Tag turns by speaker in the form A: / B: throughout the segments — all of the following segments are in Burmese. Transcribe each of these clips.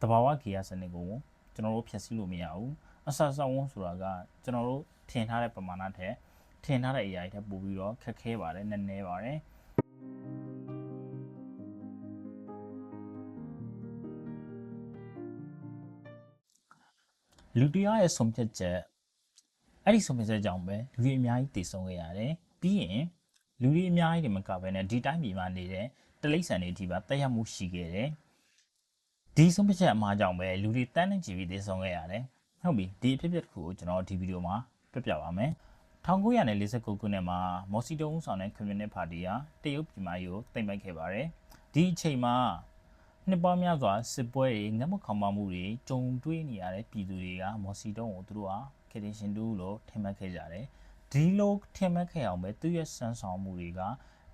A: တဘာဝဂေယစနစ်ကိုကျွန်တော်တို့ဖျက်ဆီးလို့မရဘူးအဆဆောင်းဝန်းဆိုတာကကျွန်တော်တို့ထင်ထားတဲ့ပမာဏထက်ထင်ထားတဲ့အရာတွေထက်ပိုပြီးတော့ခက်ခဲပါတယ်နည်းနည်းပါတယ်လူတရားရဲ့ဆုံးဖြတ်ချက်အဲ့ဒီဆုံးဖြတ်ချက်ကြောင့်ပဲလူတွေအများကြီးတည်ဆုံခဲ့ရတယ်ပြီးရင်လူတွေအများကြီးတွေမကဘဲနဲ့ဒီတိုင်းပြည်မှာနေတဲ့တလိษံတွေဒီပါတက်ရောက်မှုရှိခဲ့တယ်ဒီဆုံးဖြတ်ချက်အမှားကြောင့်ပဲလူတွေတန်းနဲ့ကြည့်ပြီးတည်ဆုံခဲ့ရတယ်ဟုတ်ပြီဒီအဖြစ်အပျက်တစ်ခုကိုကျွန်တော်ဒီဗီဒီယိုမှာပြပြပါမယ်1949ခုနှစ်မှာမော်စီတိုဦးဆောင်တဲ့ကွန်မြူနစ်ပါတီဟာတရုတ်ပြည်မကြီးကိုသိမ်းပိုက်ခဲ့ပါတယ်ဒီအချိန်မှာနှစ်ပေါင်းများစွာစစ်ပွဲတွေငတ်မခေါင်ပါမှုတွေကြုံတွေ့နေရတဲ့ပြည်သူတွေကမော်စီတုံးကိုသူတို့ဟာခေတ္တရှင်တူလို့ထင်မှတ်ခဲ့ကြတယ်ဒီလိုထင်မှတ်ခဲ့အောင်ပဲသူရဲ့စံဆောင်မှုတွေက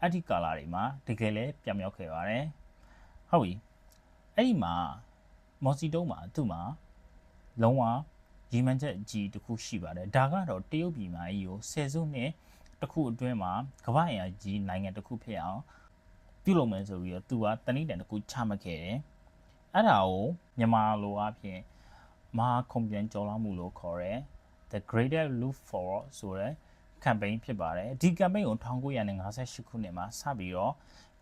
A: အဲ့ဒီကာလတွေမှာတကယ်လဲပြောင်းမြောက်ခဲ့ပါတယ်ဟုတ်ပြီအဲ့ဒီမှာမော်စီတုံးမှာသူ့မှာလုံးဝရီမန်ချက်အကြီးတစ်ခုရှိပါတယ်ဒါကတော့တရုတ်ပြည်မကြီးကို10စုနှစ်တစ်ခုအတွင်းမှာကမ္ဘာ့အင်အားကြီးနိုင်ငံတစ်ခုဖြစ်အောင်ပြုလုပ်မယ်ဆိုပြီးတော့သူကတနည်းတန်တစ်ခုချမှတ်ခဲ့တယ်အဲ့ဒါကိုမြန်မာလိုအဖြစ်မဟာခုံပြန်ကြော်လာမှုလို့ခေါ်တယ် The Greater Loop for ဆိုတဲ့ campaign ဖြစ်ပါတယ်ဒီ campaign ကို1958ခုနှစ်မှာစပြီးတော့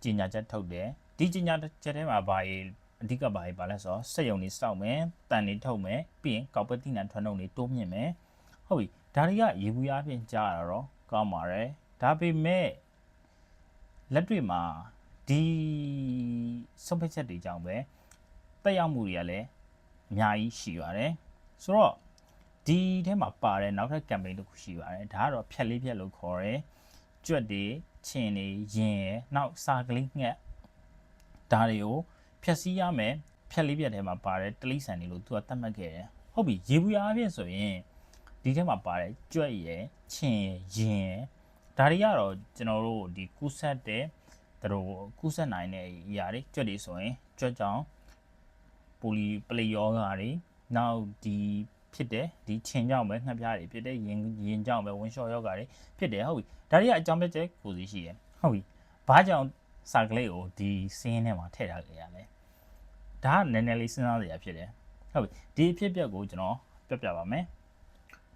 A: ကြီးညာချက်ထုတ်တယ်ဒီကြီးညာချက်ထဲမှာဘာရေးအဓိကဘာကြီးပါလဲဆိုတော့စက်ရုံတွေစောက်မယ်တန်တွေထုတ်မယ်ပြီးရင်ကောက်ပဲတိနံထွက်နှုန်းတွေတိုးမြင့်မယ်ဟုတ်ပြီဒါတွေကရေဘူးအားဖြင့်ကြားရတော့ကောင်းပါတယ်ဒါပေမဲ့လက်တွေ့မှာဒီဆုံးဖြတ်ချက်တွေကြောင့်ပဲတက်ရောက်မှုတွေကလည်းအများကြီးရှိပါတယ်ဆိုတော့ဒီထဲမှာပါတဲ့နောက်ထပ် campaign တစ်ခုရှိပါတယ်ဒါကတော့ဖြက်လေးဖြက်လို့ခေါ်တယ်ကြွက်တွေခြင်တွေရင်ရယ်နောက်စာကလေးငှက်ဒါတွေကိုဖြက်စီးရမယ်ဖြက်လေးဖြက်ထဲမှာပါတဲ့တလိษံတွေလို့သူကသတ်မှတ်ခဲ့တယ်ဟုတ်ပြီရေဘူးအားဖြင့်ဆိုရင်ဒီထဲမှာပါတဲ့ကြွက်ရယ်ခြင်ရယ်ရင်ရယ်ဒါတွေကတော့ကျွန်တော်တို့ဒီကူးဆက်တဲ့တို့ကူးဆက်နိုင်တဲ့အရာတွေကြွက်တွေဆိုရင်ကြွက်ကြောင့်ပလိယောဂါတွေနောက်ဒီဖြစ်တယ်ဒီခြင်ကြောင့်ပဲငှက်ပြားတွေဖြစ်တယ်ရင်ကြောင့်ပဲဝင်းလျှော်ယောဂါတွေဖြစ်တယ်ဟုတ်ပြီဒါတွေကအကြောင်းပြချက်ကိုစီရှိတယ်ဟုတ်ပြီဘာကြောင့်စာကလေးကိုဒီစင်းထဲမှာထည့်ထားကြရလဲဒါကနည်းနည်းလေးစဉ်းစားစရာဖြစ်တယ်ဟုတ်ပြီဒီအဖြစ်အပျက်ကိုကျွန်တော်ပြပါမယ်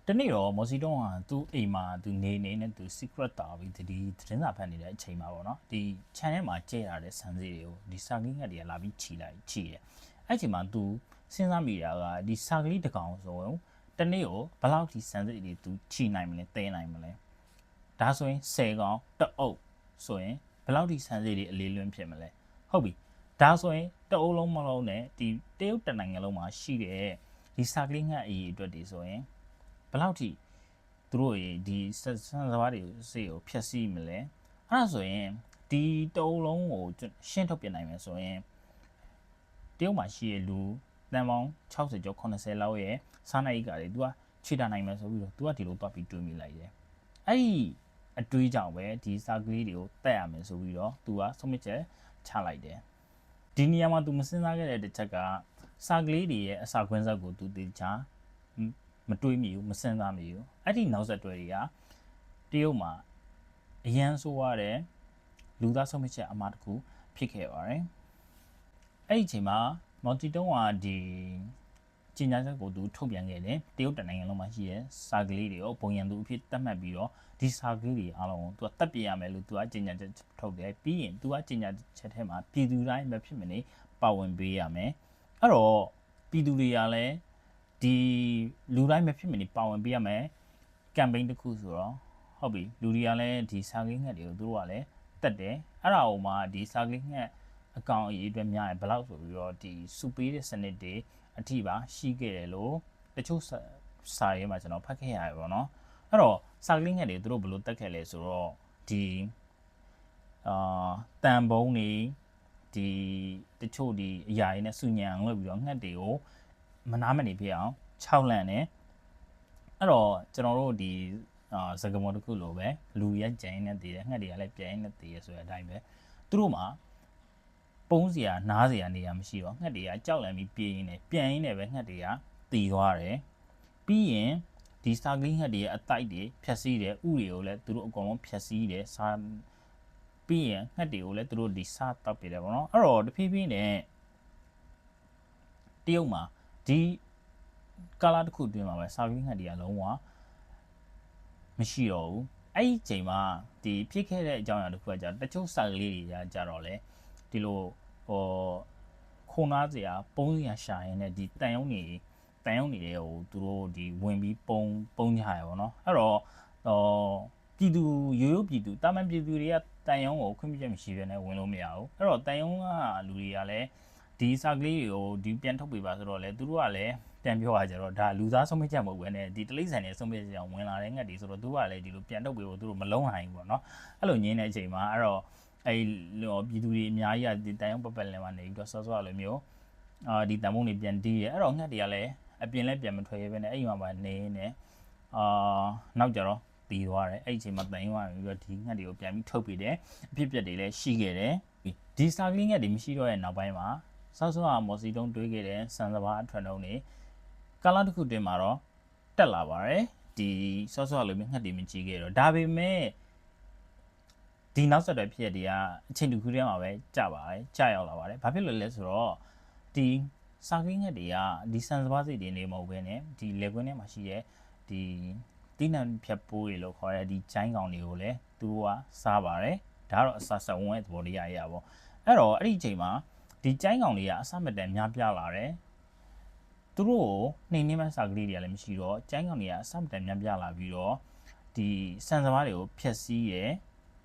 A: တနေ့တော့မော်စီတုံးကသူ့အိမ်မှာသူနေနဲ့သူ secret တာပြီးဒီသတင်းစာဖတ်နေတဲ့အချိန်မှာပေါ့နော်ဒီ channel မှာကျဲရတဲ့ဆန်စီတွေကိုဒီစာကလေးငတ်တွေကလာပြီးခြိတယ်အဲ့အချိန်မှာသူစဉ်းစားမိတာကဒီစာကလေးတစ်ကောင်ဆိုရင်တနေ့ကိုဘယ်လောက်ထိဆန်စီတွေသူခြိနိုင်မလဲတဲနိုင်မလဲဒါဆိုရင်10ကောင်တအုပ်ဆိုရင်ဘယ်လောက်ထိဆန်စီတွေအလေးလွန်းဖြစ်မလဲဟုတ်ပြီဒါဆိုရင်တအုပ်လုံးမလုံးနဲ့ဒီတရုတ်တနိုင်ငံလုံးမှာရှိတဲ့ဒီစာကလေးငတ်အရေးအတွက်တွေဆိုရင်ဘယ်လောက်ထိသူတို့ဒီစံစဘာတွေစေကိုဖျက်ဆီးမလဲအဲ့ဒါဆိုရင်ဒီတအုပ်လုံးကိုရှင်းထုတ်ပြနိုင်မယ်ဆိုရင်တရုတ်မှာရှိရလူတန်ပေါင်း60ကျော်80လောက်ရဲ့စားနပ်ရိက္ခာတွေသူကခြေတာနိုင်မယ်ဆိုပြီးတော့သူကဒီလိုတွားပြီးတွေးမိလိုက်တယ်အဲ့ဒီအတွေးကြောင့်ပဲဒီစာကလေးတွေကိုတက်ရမယ်ဆိုပြီးတော့သူကဆုံးဖြတ်ချက်ချလိုက်တယ်ဒီနေရာမှာသူမစဉ်းစားခဲ့တဲ့တစ်ချက်ကစာကလေးတွေရဲ့အစာခွင်းဆက်ကိုသူတေချာမတွေးမိဘူးမစဉ်းစားမိဘူးအဲ့ဒီနောက်ဆက်တွဲတွေကတရုတ်မှာအရန်ဆိုးရတဲ့လူသားဆုံးဖြတ်ချက်အမှားတစ်ခုဖြစ်ခဲ့ပါတယ်အဲ့ဒီအချိန်မှာမော်တီတုံးကဒီကျင်းညာချက်ကိုသူထုတ်ပြန်ခဲ့တယ်တရုတ်တနိုင်ငံလုံးမှာရှိတဲ့စာကလေးတွေကိုပုံရံသူအဖြစ်သတ်မှတ်ပြီးတော့ဒီစာကလေးတွေအားလုံးကိုသူကတပ်ပြရမယ်လို့သူကကျင်းညာချက်ထုတ်တယ်ပြီးရင်သူကကျင်းညာချက်ထဲမှာပြည်သူတိုင်းမဖြစ်မနေပါဝင်ပေးရမယ်အဲ့တော့ပြည်သူတွေကလည်းဒီလူတိုင်းမဖြစ်မနေပါဝင်ပေးရမယ် campaign တစ်ခုဆိုတော့ဟုတ်ပြီလူတွေကလည်းဒီစာကလေးငှက်တွေကိုသူတို့ကလည်းတက်တယ်အဲ့ဒါဟိုမှာဒီစာကလေးငှက်အကောင်အရေးအတွက်များရင်ဘယ်လောက်ဆိုပြီးတော့ဒီစုပေးတဲ့စနစ်တွေအထိပါရှိခဲ့တယ်လို့တချို့စာရေးမှာကျွန်တော်ဖတ်ခဲ့ရတယ်ပေါ့နော်အဲ့တော့စာကလေးငှက်တွေသူတို့ဘယ်လိုတက်ခဲ့လဲဆိုတော့ဒီတန်ပုံးတွေဒီတချို့ဒီအရာတွေနဲ့စုညံလုပ်ပြီးတော့ငှက်တွေကိုမနာမနေပြအောင်6လန့်နေအဲ့တော့ကျွန်တော်တို့ဒီစကမောတစ်ခုလိုပဲလူရက်ကြိုင်နေတည်တယ်ငှက်တွေကလည်းပြိုင်နေတည်ရဆိုတဲ့အတိုင်းပဲသူတို့မှာပုံးစရာနားစရာနေရာမရှိတော့ငှက်တွေကကြောက်လန့်ပြီးပြေးရင်းနဲ့ပြန်ရင်းနဲ့ပဲငှက်တွေကတည်သွားတယ်ပြီးရင်ဒီစာကလေးငှက်တွေရဲ့အတိုက်တွေဖြက်စီးတယ်ဥတွေကိုလည်းသူတို့အကုန်လုံးဖြက်စီးတယ်စာပြီးရင်ငှက်တွေကိုလည်းသူတို့ဒီစားတောက်ပြတယ်ပေါ့နော်အဲ့တော့တဖြည်းဖြည်းနဲ့ တရုတ်မှာဒီကာလာတစ်ခုအတွင်းမှာပဲစာကလေးငှက်တွေကလုံးဝမရှိတော့ဘူးအဲ့ဒီချိန်မှာဒီဖြစ်ခဲ့တဲ့အကြောင်းအရာတစ်ခုကကြာတချို့စာကလေးတွေကကြာတော့လေဒီလိုခုံနာစရာပုံးစရာရှာရင်လည်းဒီတန်ရုံနေတဲ့ဟိုသူတို့ဒီဝင်ပြီးပုံကြရပါတော့အဲ့တော့ပြည်သူရိုးပြည်သူတာမန်ပြည်သူတွေကတန်ရုံကိုခွင့်ပြုချက်မရှိဘဲနဲ့ဝင်လို့မရဘူးအဲ့တော့တန်ရုံကလူတွေကလည်းဒီစာကလေးတွေကိုဒီပြန်ထုတ်ပေးပါဆိုတော့လေသူတို့ကလည်းပြန်ပြောရကြတော့ဒါလူသားဆုံးဖြတ်ချက်မဟုတ်ဘဲနဲ့ဒီတလိမ့်ဆန်တွေဆုံးဖြတ်ချက်အောင်ဝင်လာတဲ့ငှက်တွေဆိုတော့သူကလည်းဒီလိုပြန်ထုတ်ပေးဖို့သူတို့မလုံးနိုင်ဘူးပေါ့နော်အဲ့လိုညင်းတဲ့အချိန်မှာအဲ့တော့အဲ့ပြည်သူတွေအများကြီးကဒီတန်ရုံပတ်ပတ်လည်မှာနေပြီးတော့စောစောလိုမျိုးဒီတန်မုံတွေပြန်တီးရဲအဲ့တော့ငှက်တွေကလည်းအပြင်လည်းပြန်မထွက်ရဲဘဲနဲ့အဲ့ဒီမှာနေနေနောက်ကြတော့တည်သွားတယ်အဲ့ဒီအချိန်မှာတန်ရုံကပြီးတော့ဒီငှက်တွေကိုပြန်ပြီးထုတ်ပေးတယ်အဖြစ်ပြက်တွေလည်းရှိခဲ့တယ်ဒီစာကလေးငှက်တွေမရှိတော့တဲ့နောက်ပိုင်းမှာဆောက်ဆောကမော်စီတုံးတွေးခဲ့တဲ့စံစဘာအထွန်းတုံးတွေကာလတစ်ခုတွင်မှာတော့တက်လာပါတယ်ဒီဆော့ဆော့လိုမျိုးငှက်တွေမကြီးခဲ့တော့ဒါပေမဲ့ဒီနောက်ဆက်တွဲဖြစ်ရတဲ့အချိန်တစ်ခုတည်းမှာပဲကြာရောက်လာပါတယ်ဘာဖြစ်လို့လဲဆိုတော့ဒီစာကလေးငှက်တွေကဒီစံစဘာစိတ်တွေနေမဟုတ်ဘဲနဲ့ဒီလေကွင်းထဲမှာရှိတဲ့ဒီတိနံဖြတ်ပိုးတွေလို့ခေါ်တဲ့ဒီချိုင်းကောင်တွေကိုလည်းသူကစားပါတယ်ဒါကတော့အစာစဝန်းရဲ့သဘောတရားအရာပေါ့အဲ့တော့အဲ့ဒီအချိန်မှာဒီကျိုင်းကောင်တွေကအစမတန်များပြားလာတယ်သူတို့ကိုနှိမ်နှင်းမဲ့စာကလေးတွေကလည်းမရှိတော့ကျိုင်းကောင်တွေကအစမတန်များပြားလာပြီးတော့ဒီစံစဘာတွေကိုဖျက်ဆီးရဲ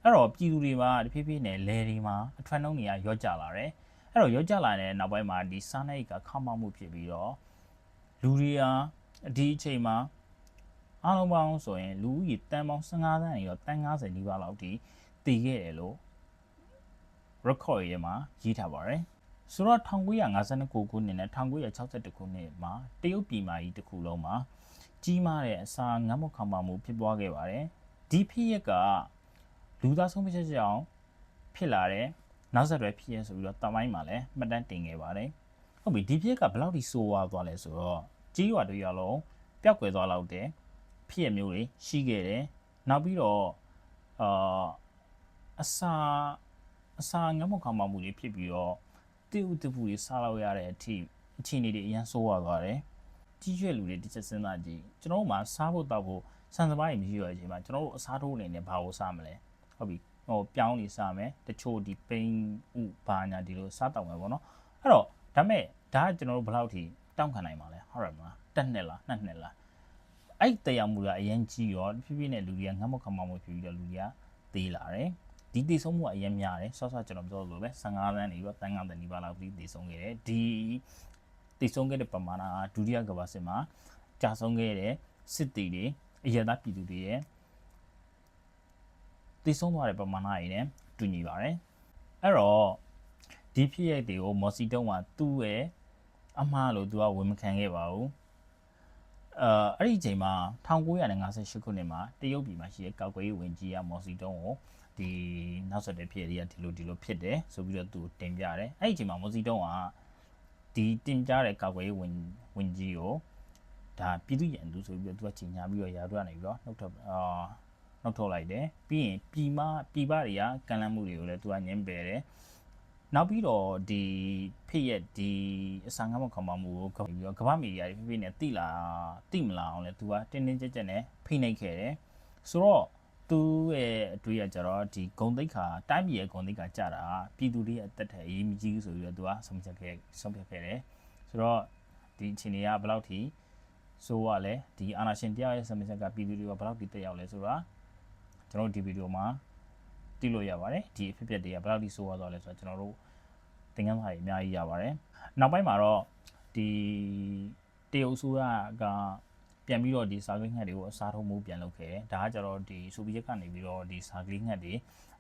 A: အဲ့တော့ပြည်သူတွေမှာတဖြည်းဖြည်းနဲ့လယ်တွေမှာအထွန်းနှုံးတွေကရော့ကျလာတယ်အဲ့တော့ရော့ကျလာတဲ့နောက်ပိုင်းမှာဒီစားနပ်ရိက္ခာခမောက်မှုဖြစ်ပြီးတော့လူတွေကဒီအချိန်မှာအားလုံးပေါင်းဆိုရင်လူဦးရေတန်ပေါင်း15သန်းနေတော့တန်90နီးပါးလောက်ထိတည်ခဲ့တယ်လို့ record ရဲမှာရေးထားပါတယ်ဆိုတော့1959ခုနှစ်နဲ့1962ခုနှစ်မှာတရုတ်ပြည်မကြီးတစ်ခုလုံးမှာကြီးမားတဲ့အစာငတ်မခံပါမှုဖြစ်ပွားခဲ့ပါတယ်ဒီဖြစ်ရက်ကလူသားဆုံးဖြတ်ချက်ကြောင့်ဖြစ်လာတဲ့နောက်ဆက်တွဲဖြစ်ရဆိုပြီးတော့တမိုင်းမှာလည်းမှတ်တမ်းတင်ခဲ့ပါတယ်ဟုတ်ပြီဒီဖြစ်ကဘယ်လောက်ထိဆိုးဝါးသွားလဲဆိုတော့ကြီးရွာတွေရွာလုံးပျောက်ကွယ်သွားလောက်တဲ့ဖြစ်ရမျိုးတွေရှိခဲ့တယ်နောက်ပြီးတော့အစာငတ်မခံပါမှုတွေဖြစ်ပြီးတော့တိဥတပူတွေစားလောက်ရတဲ့အထိအခြေအနေတွေအရင်ဆိုးဝါးသွားတယ်ကြီးရွယ်လူတွေတစ်ချက်စဉ်းစားကြည့်ကျွန်တော်တို့မှာစားဖို့တောက်ဖို့စံစဘာတွေမရှိရတဲ့အချိန်မှာကျွန်တော်တို့အစားထိုးနေနေဘာလို့စားမလဲဟုတ်ပြီပြောင်းနေစားမယ်တချို့ဒီပိန်ဥဘာညာဒီလိုစားတောက်မယ်ပေါ့နော်အဲ့တော့ဒါမဲ့ဒါကကျွန်တော်တို့ဘယ်လောက်ထိတောင်းခံနိုင်မှာလဲဟုတ်တယ်မလားတစ်နှစ်လားနှစ်နှစ်လားအဲ့တရားမှုကအရင်ကြီးရောဖြည်းဖြည်းနဲ့လူတွေကငတ်မခံမမှုဖြစ်ပြီးတော့လူတွေကသေးလာတယ်ဒီတည်ဆုံးမှုကအရင်များတယ်ဆော့ဆော့ကျွန်တော်ပြောလို့ပဲ15သန်းနေပြီးတော့တန်9သန်းနီးပါးလောက်ပြီးတည်ဆုံးခဲ့တယ်ဒီတည်ဆုံးခဲ့တဲ့ပမာဏကဒုတိယကမ္ဘာစစ်မှာကြာဆုံးခဲ့တဲ့စစ်တီတွေအရသာပြည်သူတွေရဲ့တည်ဆုံးသွားတဲ့ပမာဏတွေနဲ့တူညီပါတယ်အဲ့တော့ဒီဖြစ်ရပ်တွေကိုမော်စီတုံးကသူ့ရဲ့အမှားလို့သူကဝန်မခံခဲ့ပါဘူးအဲ့ဒီအချိန်မှာ1958ခုနှစ်မှာတရုတ်ပြည်မှာရှိတဲ့ကောက်ကွယ်ရေးဝန်ကြီးကမော်စီတုံးကိုဒီနောက်ဆက်တွဲဖြစ်ရတဲ့ဒီလိုဖြစ်တယ်ဆိုပြီးတော့သူတင်ပြတယ်အဲ့ဒီအချိန်မှာမော်စီတုံးကဒီတင်ပြတဲ့ကောက်ကွယ်ရေးဝန်ကြီးကိုဒါပြည်သူ့ရန်သူဆိုပြီးတော့သူကချိန်ညာပြီးတော့ရာထူးကနေပြီးတော့နှုတ်ထုတ်လိုက်တယ်ပြီးရင်ပြည်ပတွေကကန်လန့်မှုတွေကိုလည်းသူကညှင်းပယ်တယ်နောက်ပြီးတော့ဒီဖြစ်ရဒီအစာငတ်မခံပါမှုကိုပြီးတော့ကမ္ဘာမီဒီယာတွေဖိဖိနဲ့တိမလာအောင်လဲသူကတင်းတင်းကြပ်ကြပ်နဲ့ဖိနှိပ်ခဲ့တယ်ဆိုတော့သူ့ရဲ့အတွေ့အကြုံတော့ဒီဂုံတိတ်ခါတိုင်းပြည်ရဲ့ဂုံတိတ်ခါကြတာပြည်သူတွေရဲ့အသက်ထက်အရေးကြီးဆိုပြီးတော့သူကဆုံးဖြတ်ခဲ့တယ်ဆိုတော့ဒီအချိန်တွေကဘယ်လောက်ထိဆိုရလဲဒီအာနာရှင်တရားရဲ့ဆုံးဖြတ်ချက်ကပြည်သူတွေကဘယ်လောက်ထိတက်ရောက်လဲဆိုတာကျွန်တော်ဒီဗီဒီယိုမှာသိလို့ရပါတယ်ဒီအဖြစ်အပျက်တွေကဘယ်လောက်ထိဆိုးရသွားလဲဆိုတော့ကျွန်တော်တို့သင်ခန်းစာတွေအများကြီးရပါတယ်နောက်ပိုင်းမှာတော့ဒီတရုတ်ဆိုရကပြန်ပြီးတော့ဒီစာကလေးငှက်တွေကိုအစားထိုးမှုပြန်လုပ်ခဲ့တယ်ဒါကကြတော့ဒီဆိုဗီယက်ကနေပြီးတော့ဒီစာကလေးငှက်တွေ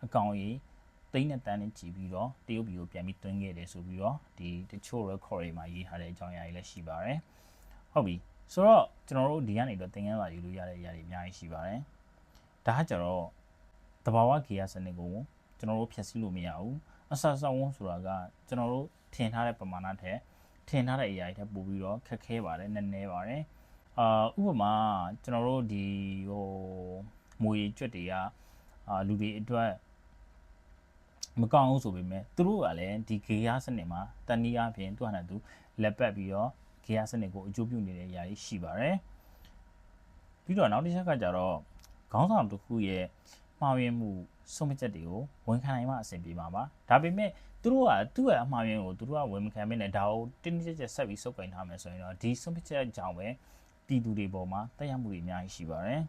A: အကောင်ကြီးသိန်းနဲ့တန်းနဲ့ကြည်ပြီးတော့တရုတ်ပြည်ကိုပြန်ပြီးတွင်းခဲ့တယ်ဆိုပြီးတော့ဒီတချို့ record တွေမှာရေးထားတဲ့အကြောင်းအရာတွေလည်းရှိပါတယ်ဟုတ်ပြီဆိုတော့ကျွန်တော်တို့ဒီကနေတော့သင်ခန်းစာယူလို့ရတဲ့အရာတွေအများကြီးရှိပါတယ်ဒါကကြတော့တဘာဝဂေယစနစ်ကိုကျွန်တော်တို့ဖျက်ဆီးလို့မရဘူးအဆအဝန်းဆိုတာကကျွန်တော်တို့ထင်ထားတဲ့ပမာဏထက်ထင်ထားတဲ့အရာတွေထက်ပိုပြီးတော့ခက်ခဲပါတယ်နည်းနည်းပါတယ်ဥပမာကျွန်တော်တို့ဒီမွေကြွက်တွေကလူတွေအတွက်မကောင်းဘူးဆိုပေမဲ့သူတို့ကလည်းဒီဂေယစနစ်မှာတဏှီအပြင်သူ့ဟာနဲ့သူ လက်ပတ်ပြီးတော့ဂေယစနစ်ကိုအကျိုးပြုနေတဲ့အရာတွေရှိပါတယ်ပြီးတော့နောက်တစ်ချက်ကကြတော့ခေါင်းဆောင်တစ်ခုရဲ့မှားယွင်းမှုဆုံးဖြတ်ချက်တွေကိုဝန်ခံနိုင်မှအဆင်ပြေမှာပါဒါပေမဲ့သူတို့ကသူ့ရဲ့အမှားယွင်းကိုသူတို့ကဝန်မခံမနဲ့ဒါကိုတင်းတင်းကျပ်ကျပ်ဆက်ပြီးစုပ်ကိုင်ထားမယ်ဆိုရင်တော့ဒီဆုံးဖြတ်ချက်ကြောင့်ပဲပြည်သူတွေပေါ်မှာတက်ရောက်မှုတွေအများကြီးရှိပါတယ်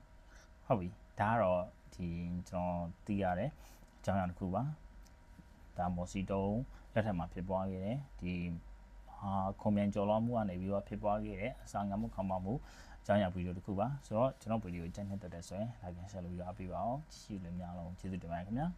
A: ဟုတ်ပြီဒါကတော့ဒီကျွန်တော်သိရတဲ့အကြောင်းအရာတစ်ခုပါဒါမော်စီတုံးလက်ထက်မှာဖြစ်ပွားခဲ့တဲ့ဒီခုံမြန်ကြော်လွှားမှုကနေပြီးတော့ဖြစ်ပွားခဲ့တဲ့အစာငတ်မှုခေါင်းပေါက်မှုအကြောင်းအရာဗီဒီယိုတစ်ခုပါဆိုတော့ကျွန်တော်ဗီဒီယိုကြိုက်နေတဲ့ဆိုရင် like and share လုပ်ရပေးပါအောင်ကြည့်လို့များလုံးကျေးဇူးတင်ပါတယ်ခင်ဗျာ